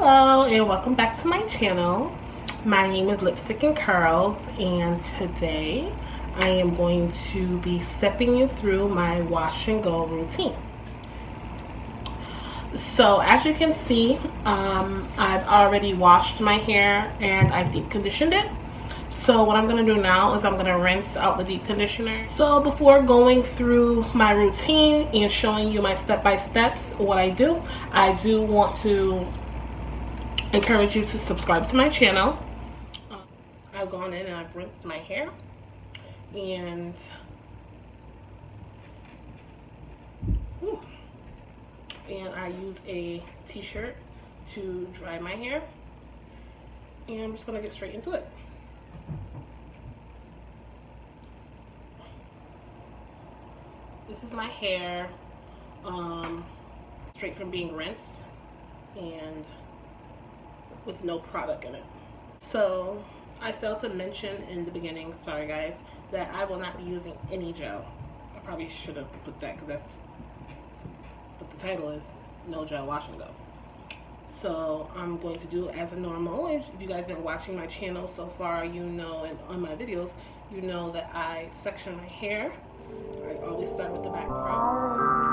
Hello and welcome back to my channel. My name is Lipstick and Curls, and today I am going to be stepping you through my wash and go routine. So as you can see, I've already washed my hair and I've deep conditioned it. So what I'm going to do now is I'm going to rinse out the deep conditioner. So before going through my routine and showing you my step-by-steps, what I do want to encourage you to subscribe to my channel. I've gone in and I've rinsed my hair, and I use a t-shirt to dry my hair, and I'm just gonna get straight into it. This is my hair straight from being rinsed and with no product in it. So I failed to mention in the beginning, sorry guys, that I will not be using any gel. I probably should have put that because that's what the title is, no gel wash and go. So I'm going to do it as a normal. If you guys have been watching my channel so far, you know, and on my videos, you know that I section my hair. I always start with the back first.